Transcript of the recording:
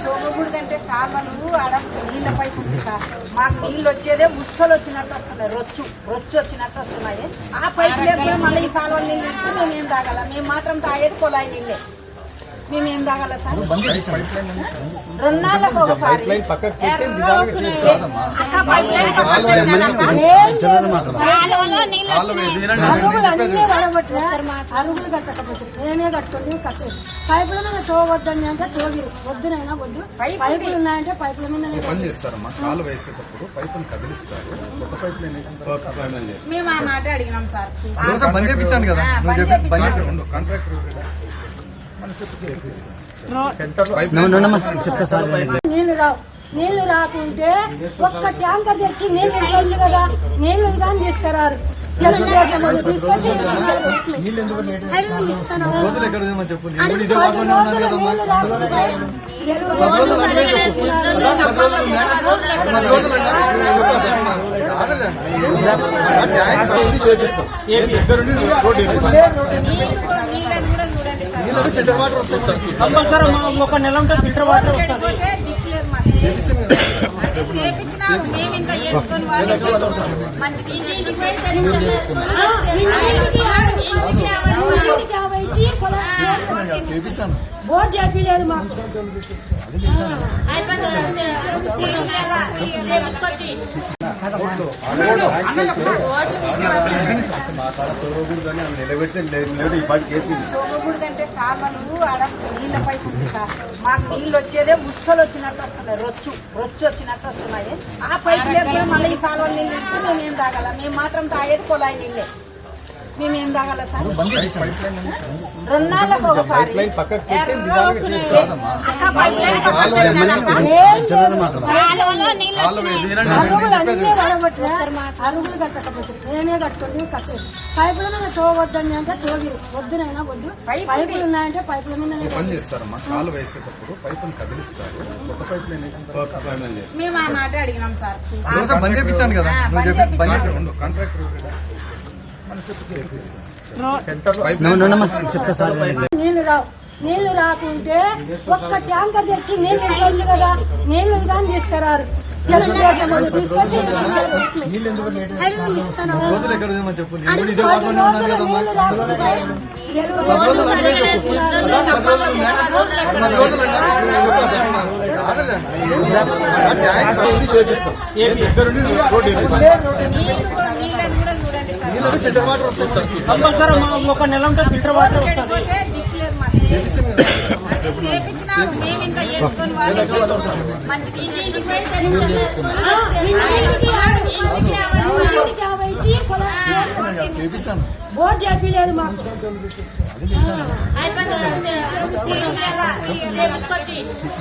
తోగకూడదంటే కామలు ఆడ నీళ్ళ పైపు ఉంది సార్. మాకు నీళ్ళు వచ్చేదే ముచ్చలు వచ్చినట్టు వస్తున్నాయి, రొచ్చు వచ్చినట్టు వస్తున్నాయి. ఆ పైపు లేకుండా మళ్ళీ ఈ కాలువ నీళ్ళు ఇస్తే మేమేం తాగాల? మేము మాత్రం తాగేది కొలాయి నీళ్ళే. మేమేం తాగాల సార్? 2 నెలలకు ఒకసారి అరుగులు కట్టకపోతే నేనే కట్టుకుంటే కట్టేది. పైపుల మీద తోవద్దండి అంటే తోగిరు, వద్దునైనా వద్దు. పైపులు ఉన్నాయంటే పైపుల మీద పని చేస్తారమ్మా. కాలు వేసేటప్పుడు పైపును కదిలిస్తారు. కొత్త పైపులు మేము ఆ మాట అడిగినాం సార్. పని చేపించాను కదా కాంట్రాక్టర్ నీళ్లు రాకుంటే ఒక్క ట్యాంకర్ తెచ్చి నీళ్లు ఇవ్వచ్చు కదా. నీళ్లు కానీ తీసుకురారు. తెలుగుదేశం తీసుకొచ్చి కంపల్సరీ ఒక నెల ఉంటే ఫిల్టర్ వాటర్ వస్తుంది. బోర్ చేపిలేదు మాకు. తోగకూడదంటే కామలు ఆడ నీళ్ళ పైపు ఉంది సార్. మాకు నీళ్ళు వచ్చేదే ముచ్చలు వచ్చినట్టు వస్తున్నాయి, రొచ్చు వచ్చినట్టు వస్తున్నాయి. ఆ పైపు లేకుండా మళ్ళీ ఈ కాలువ నీళ్ళు ఇస్తే మేమేం తాగాల? మేము మాత్రం తాగేది కొలాయి నీళ్ళే. మేమేం తాగాల సార్? 2 నెలలకు ఒకసారి అరుగులు కట్టకపోతే నేనే కట్టుకుంటే కట్టేది. పైపుల మీద తోవద్దండి అంటే తోగిరు, వద్దునైనా వద్దు. పైపులు ఉన్నాయంటే పైపుల మీద పని చేస్తారమ్మా. కాలు వేసేటప్పుడు పైపును కదిలిస్తారు. కొత్త పైపులు మేము ఆ మాట అడిగినాం సార్. పని చేపించాను కదా కాంట్రాక్టర్ నీళ్లు రాకుంటే ఒక్క ట్యాంకర్ తెచ్చి నీళ్లు ఇవ్వచ్చు కదా. నీళ్లు కానీ తీసుకురారు. తెలుగుదేశం తీసుకొచ్చి కంపల్సరీ ఒక నెల ఉంటే ఫిల్టర్ వాటర్ వస్తుంది. బోర్ చేపిలేదు మాకు.